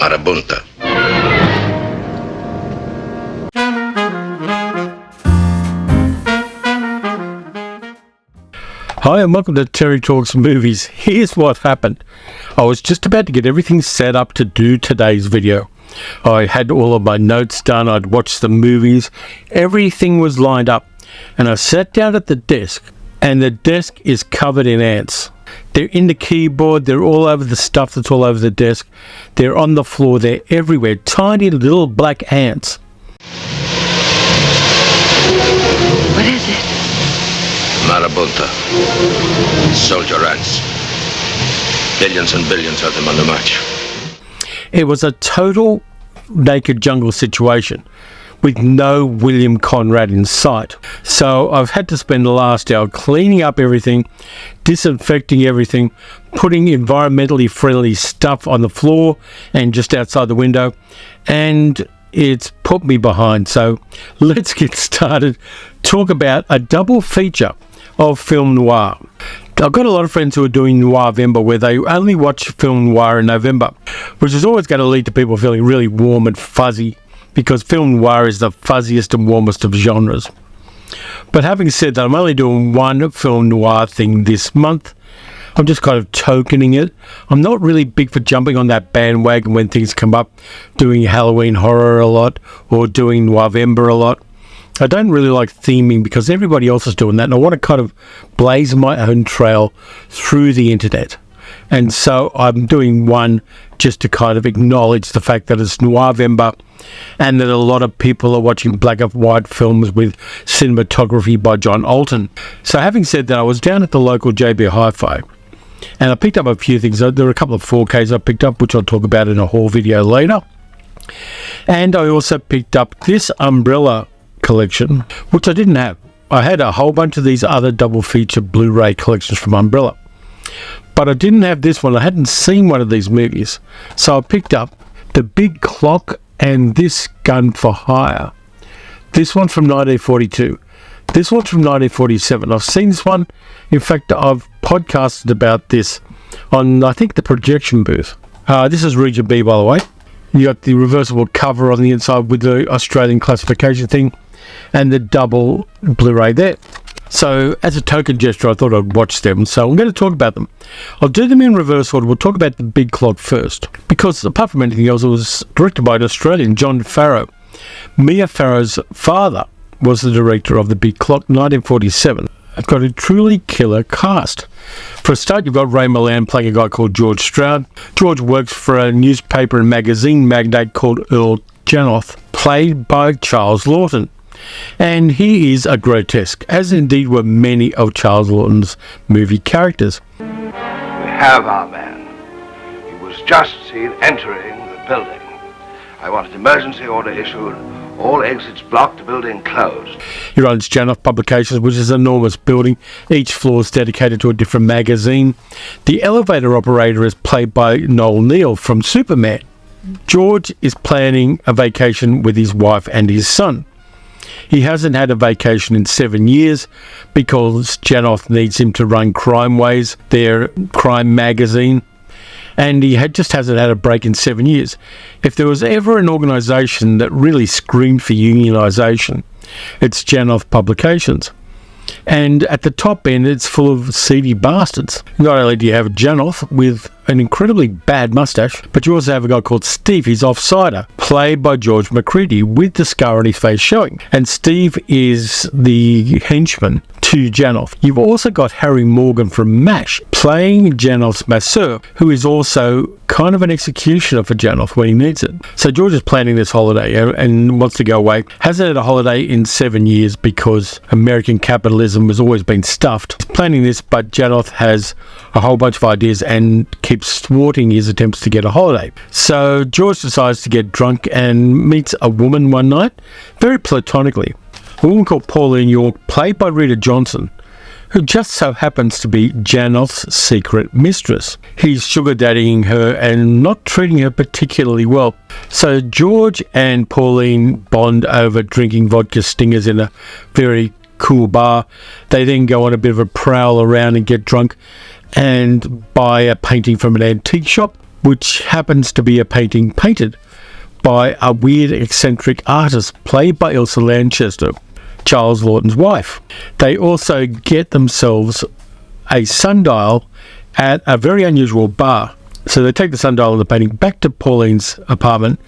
Marabunta. Hi and welcome to Terry Talks Movies. Here's what happened. I was just about to get everything set up to do today's video. I had all of my notes done, I'd watched the movies, everything was lined up, and I sat down at the desk, and the desk is covered in ants. They're in the keyboard, they're all over the stuff that's all over the desk, they're on the floor, they're everywhere, tiny little black ants. What is it? Marabunta. Soldier ants. Billions and billions of them on the march. It was a total naked jungle situation with no William Conrad in sight. So I've had to spend the last hour cleaning up everything, disinfecting everything, putting environmentally friendly stuff on the floor and just outside the window, and it's put me behind. So let's get started. Talk about a double feature of film noir. I've got a lot of friends who are doing Noirvember, where they only watch film noir in November, which is always going to lead to people feeling really warm and fuzzy, because film noir is the fuzziest and warmest of genres. But having said that, I'm only doing one film noir thing this month. I'm just kind of tokening it. I'm not really big for jumping on that bandwagon when things come up, doing Halloween horror a lot or doing Noirvember a lot. I don't really like theming because everybody else is doing that, and I want to kind of blaze my own trail through the internet. And so I'm doing one just to kind of acknowledge the fact that it's Noirvember and that a lot of people are watching black and white films with cinematography by John Alton. So having said that, I was down at the local JB Hi-Fi and I picked up a few things. There were a couple of 4Ks I picked up, which I'll talk about in a haul video later. And I also picked up this umbrella collection, which I didn't have. I had a whole bunch of these other double feature Blu-ray collections from Umbrella, but I didn't have this one. I hadn't seen one of these movies, so I picked up The Big Clock and This Gun for Hire. This one's from 1942. This one's from 1947. I've seen this one. In fact, I've podcasted about this on, I think, the projection booth. This is Region B, by the way. You got the reversible cover on the inside with the Australian classification thing and the double Blu-ray there. So as a token gesture, I thought I'd watch them, so I'm going to talk about them. I'll do them in reverse order. We'll talk about The Big Clock first, because apart from anything else, it was directed by an Australian, John Farrow. Mia Farrow's father was the director of The Big Clock, 1947. It's got a truly killer cast. For a start, you've got Ray Milland playing a guy called George Stroud. George works for a newspaper and magazine magnate called Earl Janoth, played by Charles Lawton. And he is a grotesque, as indeed were many of Charles Lawton's movie characters. We have our man. He was just seen entering the building. I want an emergency order issued. All exits blocked, building closed. He runs Janoth Publications, which is an enormous building. Each floor is dedicated to a different magazine. The elevator operator is played by Noel Neill from Superman. George is planning a vacation with his wife and his son. He hasn't had a vacation in 7 years because Janoth needs him to run Crime Ways, their crime magazine, and he just hasn't had a break in 7 years. If there was ever an organisation that really screamed for unionisation, it's Janoth Publications. And at the top end, it's full of seedy bastards. Not only do you have Janoth with an incredibly bad mustache, but you also have a guy called Steve. He's offsider, played by George McCready, with the scar on his face showing. And Steve is the henchman to Janoth. You've also got Harry Morgan from MASH, playing Janoth's masseur, who is also kind of an executioner for Janoth when he needs it. So George is planning this holiday and wants to go away. Hasn't had a holiday in 7 years because American capitalism has always been stuffed. He's planning this, but Janoth has a whole bunch of ideas and keeps thwarting his attempts to get a holiday. So George decides to get drunk and meets a woman one night, very platonically. A woman called Pauline York, played by Rita Johnson, who just so happens to be Janoth's secret mistress. He's sugar daddying her and not treating her particularly well. So George and Pauline bond over drinking vodka stingers in a very cool bar. They then go on a bit of a prowl around and get drunk and buy a painting from an antique shop. which happens to be a painting painted by a weird eccentric artist played by Elsa Lanchester, Charles Laughton's wife. They also get themselves a sundial at a very unusual bar. So they take the sundial and the painting back to Pauline's apartment.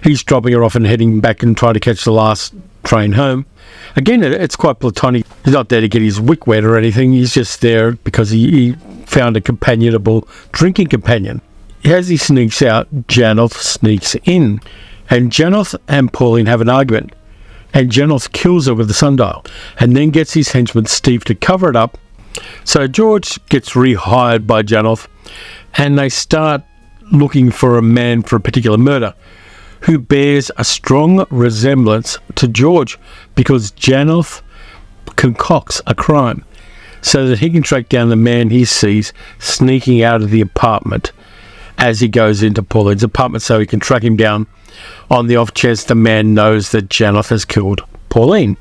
He's dropping her off and heading back and trying to catch the last train home. Again, it's quite platonic. He's not there to get his wick wet or anything. He's just there because he found a companionable drinking companion. As he sneaks out, Janoth sneaks in. And Janoth and Pauline have an argument. And Janoth kills her with the sundial. And then gets his henchman Steve to cover it up. So George gets rehired by Janoth. And they start looking for a man for a particular murder who bears a strong resemblance to George because Janoth concocts a crime so that he can track down the man he sees sneaking out of the apartment as he goes into Pauline's apartment, so he can track him down on the off chance the man knows that Janoth has killed Pauline.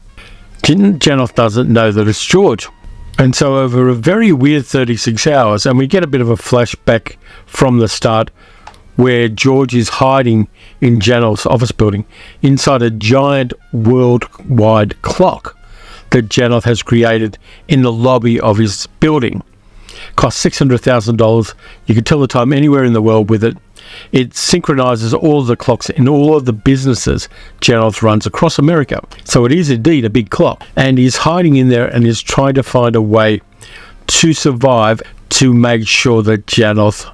Janoth doesn't know that it's George. And so over a very weird 36 hours, and we get a bit of a flashback from the start where George is hiding in Janoth's office building inside a giant worldwide clock that Janoth has created in the lobby of his building. Costs $600,000. You can tell the time anywhere in the world with it. It synchronizes all the clocks in all of the businesses Janoth runs across America. So it is indeed a big clock. And he's hiding in there and is trying to find a way to survive to make sure that Janoth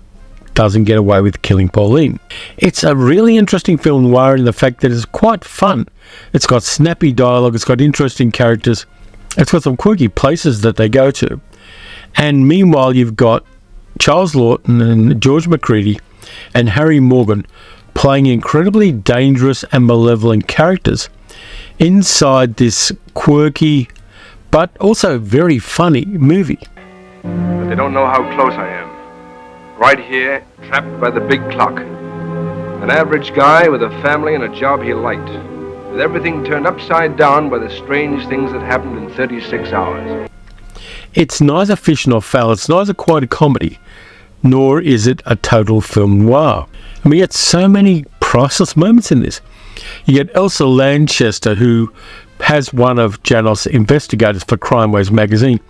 doesn't get away with killing Pauline. It's a really interesting film noir in the fact that it's quite fun. It's got snappy dialogue, it's got interesting characters, it's got some quirky places that they go to. And meanwhile you've got Charles Laughton and George McCready and Harry Morgan playing incredibly dangerous and malevolent characters inside this quirky but also very funny movie. But they don't know how close I am. Right here, trapped by the big clock. An average guy with a family and a job he liked. With everything turned upside down by the strange things that happened in 36 hours. It's neither fish nor fowl. It's neither quite a comedy, nor is it a total film noir. And we get so many priceless moments in this. You get Elsa Lanchester, who has one of Janoth's investigators for Crime Waves magazine,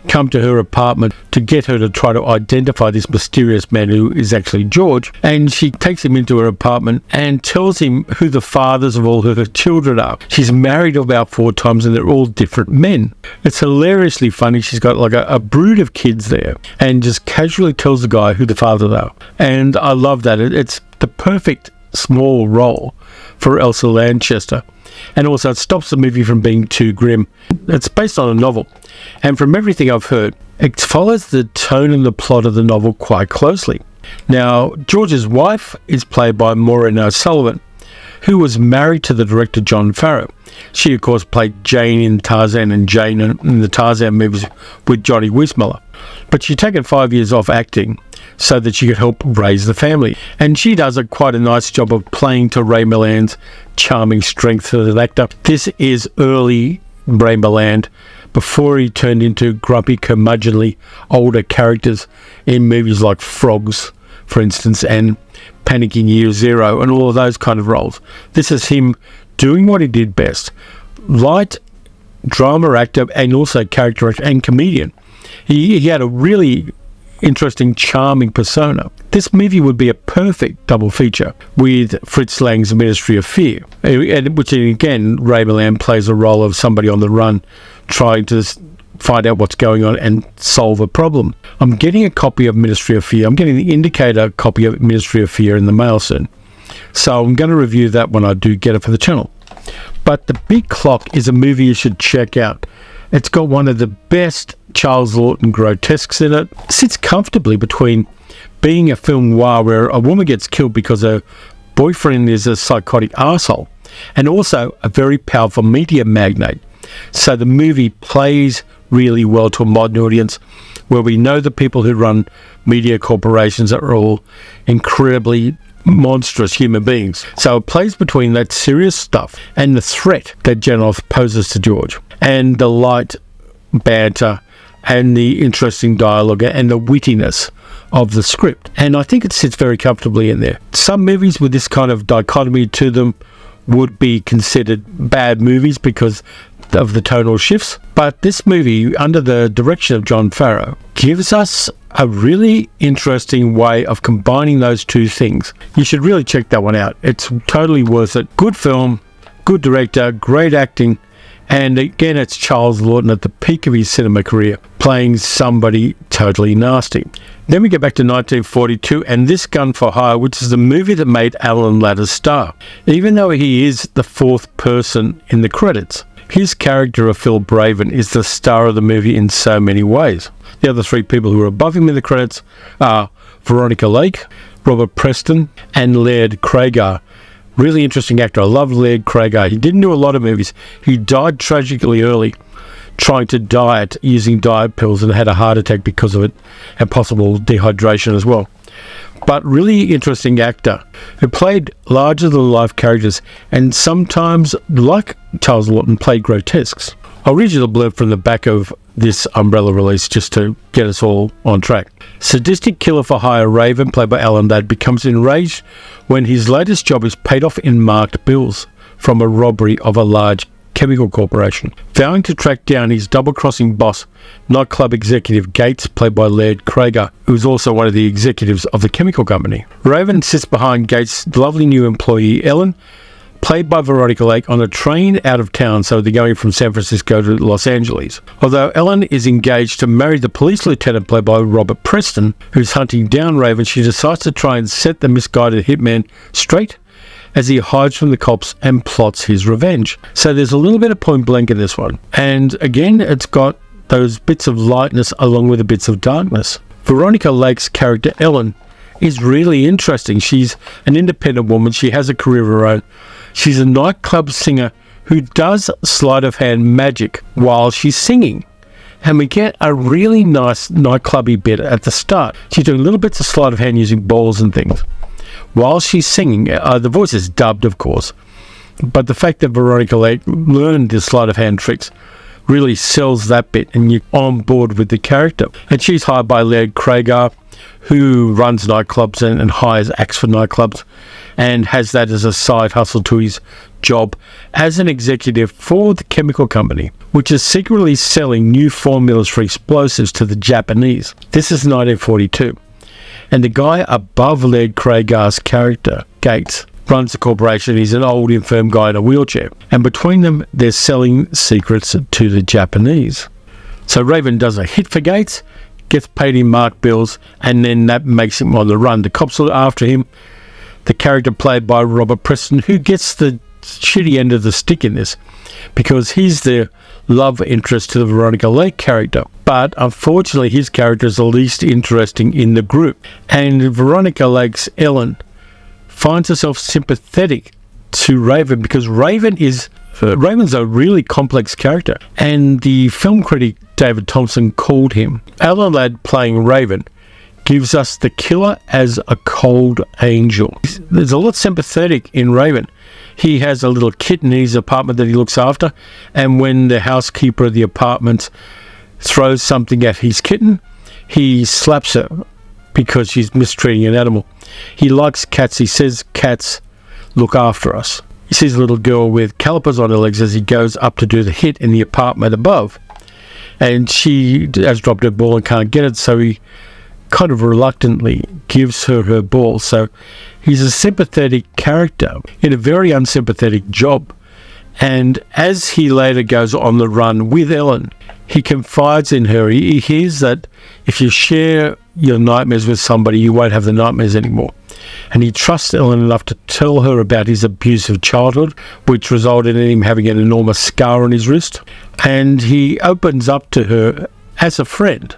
come to her apartment to get her to try to identify this mysterious man who is actually George. And she takes him into her apartment and tells him who the fathers of all her children are. She's married about 4 times and they're all different men. It's hilariously funny. She's got like a brood of kids there and just casually tells the guy who the fathers are. And I love that. It's the perfect small role for Elsa Lanchester. And also it stops the movie from being too grim. It's based on a novel, and from everything I've heard, it follows the tone and the plot of the novel quite closely. Now, George's wife is played by Maureen O'Sullivan, who was married to the director John Farrow. She, of course, played Jane in Tarzan and Jane in the Tarzan movies with Johnny Weissmuller. But she'd taken 5 years off acting so that she could help raise the family. And she does quite a nice job of playing to Ray Milland's charming strength as an actor. This is early Ray Milland, before he turned into grumpy, curmudgeonly, older characters in movies like Frogs, for instance, and Panic in Year Zero, and all of those kind of roles. This is him doing what he did best. Light drama actor and also character actor and comedian. He had a really interesting, charming persona. This movie would be a perfect double feature with Fritz Lang's Ministry of Fear, which again, Ray Milland plays a role of somebody on the run trying to find out what's going on and solve a problem. I'm getting a copy of Ministry of Fear. I'm getting the Indicator copy of Ministry of Fear in the mail soon. So I'm going to review that when I do get it for the channel. But The Big Clock is a movie you should check out. It's got one of the best Charles Laughton grotesques in it. It sits comfortably between being a film noir where a woman gets killed because her boyfriend is a psychotic arsehole, and also a very powerful media magnate. So the movie plays really well to a modern audience where we know the people who run media corporations are all incredibly monstrous human beings. So it plays between that serious stuff and the threat that Janoth poses to George, and the light banter and the interesting dialogue and the wittiness of the script. And I think it sits very comfortably in there. Some movies with this kind of dichotomy to them would be considered bad movies because of the tonal shifts. But this movie, under the direction of John Farrow, gives us a really interesting way of combining those two things. You should really check that one out. It's totally worth it. Good film, good director, great acting, and again, it's Charles Laughton at the peak of his cinema career, playing somebody totally nasty. Then we get back to 1942 and This Gun for Hire, which is the movie that made Alan Ladd a star. Even though he is the fourth person in the credits, his character of Phil Braven is the star of the movie in so many ways. The other three people who are above him in the credits are Veronica Lake, Robert Preston, and Laird Craigar. Really interesting actor. I love Laird Craigar. He didn't do a lot of movies. He died tragically early trying to diet using diet pills and had a heart attack because of it, and possible dehydration as well. But really interesting actor who played larger-than-life characters and sometimes, like Charles Laughton, played grotesques. I'll read you the blurb from the back of this Umbrella release just to get us all on track. Sadistic killer for hire Raven, played by Alan Ladd, becomes enraged when his latest job is paid off in marked bills from a robbery of a large chemical corporation. Vowing to track down his double-crossing boss, nightclub executive Gates, played by Laird Craigar, who's also one of the executives of the chemical company. Raven sits behind Gates' lovely new employee Ellen, played by Veronica Lake, on a train out of town, so they're going from San Francisco to Los Angeles. Although Ellen is engaged to marry the police lieutenant played by Robert Preston, who's hunting down Raven, she decides to try and set the misguided hitman straight as he hides from the cops and plots his revenge. So there's a little bit of point blank in this one. And again, it's got those bits of lightness along with the bits of darkness. Veronica Lake's character Ellen is really interesting. She's an independent woman. She has a career of her own. She's a nightclub singer who does sleight of hand magic while she's singing. And we get a really nice nightclubby bit at the start. She's doing little bits of sleight of hand using balls and things while she's singing. The voice is dubbed, of course. But the fact that Veronica Lake learned the sleight of hand tricks really sells that bit, and you're on board with the character. And she's hired by Laird Craigar, who runs nightclubs and hires acts for nightclubs, and has that as a side hustle to his job as an executive for the chemical company, which is secretly selling new formulas for explosives to the Japanese. This is 1942. And the guy above Laird Craigar's character, Gates, runs the corporation. He's an old, infirm guy in a wheelchair. And between them, they're selling secrets to the Japanese. So Raven does a hit for Gates, gets paid in marked bills, and then that makes him on the run. The cops are after him. The character played by Robert Preston, who gets the shitty end of the stick in this, because he's the love interest to the Veronica Lake character. But unfortunately, his character is the least interesting in the group. And Veronica Lake's Ellen finds herself sympathetic to Raven because Raven's a really complex character. And the film critic David Thompson called him. Alan Ladd playing Raven gives us the killer as a cold angel. There's a lot sympathetic in Raven. He has a little kitten in his apartment that he looks after, and when the housekeeper of the apartment throws something at his kitten, he slaps her because she's mistreating an animal. He likes cats. He says cats look after us. He sees a little girl with calipers on her legs as he goes up to do the hit in the apartment above, and she has dropped her ball and can't get it, so he kind of reluctantly gives her ball. So he's a sympathetic character in a very unsympathetic job. And as he later goes on the run with Ellen, he confides in her. He hears that if you share your nightmares with somebody, you won't have the nightmares anymore. And he trusts Ellen enough to tell her about his abusive childhood, which resulted in him having an enormous scar on his wrist. And he opens up to her as a friend.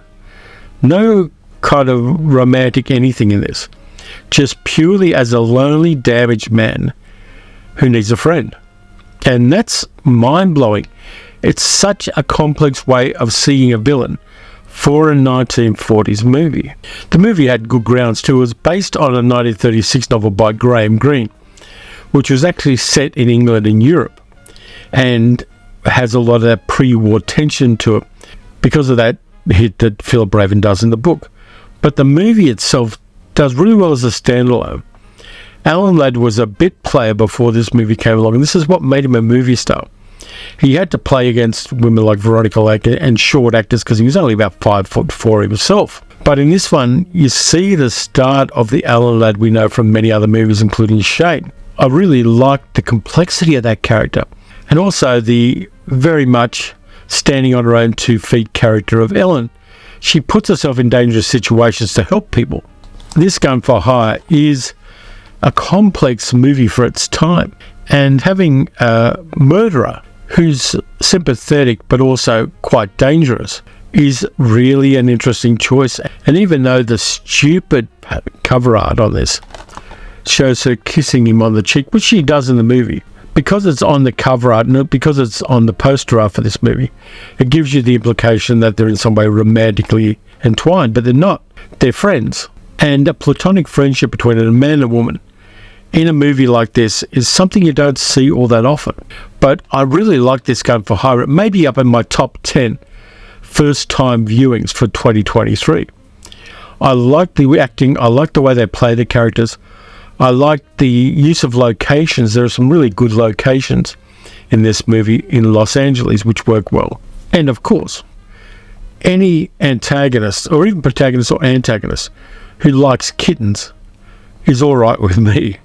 No kind of romantic anything in this. Just purely as a lonely, damaged man who needs a friend. And that's mind-blowing. It's such a complex way of seeing a villain for a 1940s movie. The movie had good grounds too. It was based on a 1936 novel by Graham Greene, which was actually set in England and Europe, and has a lot of that pre-war tension to it. Because of that, hit that Philip Raven does in the book. But the movie itself does really well as a standalone. Alan Ladd was a bit player before this movie came along, and this is what made him a movie star. He had to play against women like Veronica Lake and short actors because he was only about 5'4" himself. But in this one, you see the start of the Alan Ladd we know from many other movies, including Shane. I really liked the complexity of that character, and also the very much standing on her own 2 feet character of Ellen. She puts herself in dangerous situations to help people. This Gun for Hire is a complex movie for its time, and having a murderer who's sympathetic but also quite dangerous is really an interesting choice. And even though the stupid cover art on this shows her kissing him on the cheek, which she does in the movie, because it's on the cover art and because it's on the poster art for this movie, it gives you the implication that they're in some way romantically entwined, but they're not. They're friends. And a platonic friendship between a man and a woman in a movie like this is something you don't see all that often. But I really like This Gun for Hire. It may be up in my top 10 first-time viewings for 2023. I like the acting. I like the way they play the characters. I like the use of locations. There are some really good locations in this movie in Los Angeles which work well. And of course, any antagonist, or even protagonist or antagonist, who likes kittens is all right with me.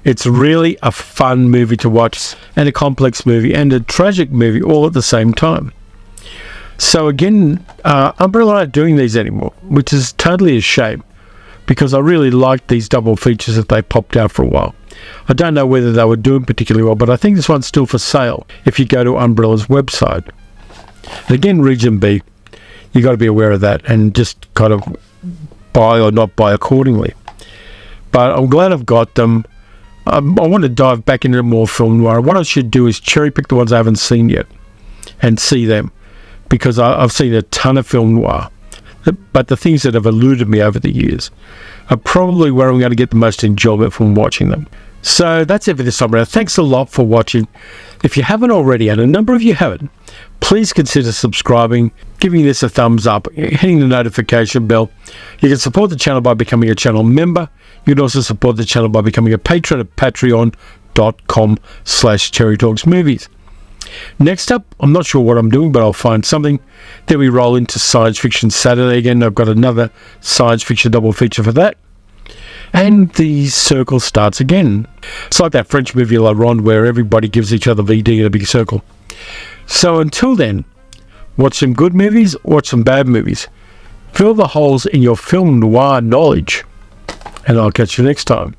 It's really a fun movie to watch, and a complex movie, and a tragic movie all at the same time. So again, Umbrella aren't doing these anymore, which is totally a shame, because I really liked these double features that they popped out for a while. I don't know whether they were doing particularly well, but I think this one's still for sale if you go to Umbrella's website. And again, Region B, you got to be aware of that and just kind of buy or not buy accordingly. But I'm glad I've got them. I want to dive back into more film noir. What I should do is cherry pick the ones I haven't seen yet and see them, because I've seen a ton of film noir. But the things that have eluded me over the years are probably where I'm going to get the most enjoyment from watching them. So that's it for this time around. Thanks a lot for watching. If you haven't already, and a number of you haven't, please consider subscribing, giving this a thumbs up, hitting the notification bell. You can support the channel by becoming a channel member. You can also support the channel by becoming a patron at patreon.com/cherrytalksmovies. Next up, I'm not sure what I'm doing, but I'll find something. Then we roll into Science Fiction Saturday again. I've got another science fiction double feature for that. And the circle starts again. It's like that French movie La Ronde where everybody gives each other VD in a big circle. So until then, watch some good movies, watch some bad movies. Fill the holes in your film noir knowledge. And I'll catch you next time.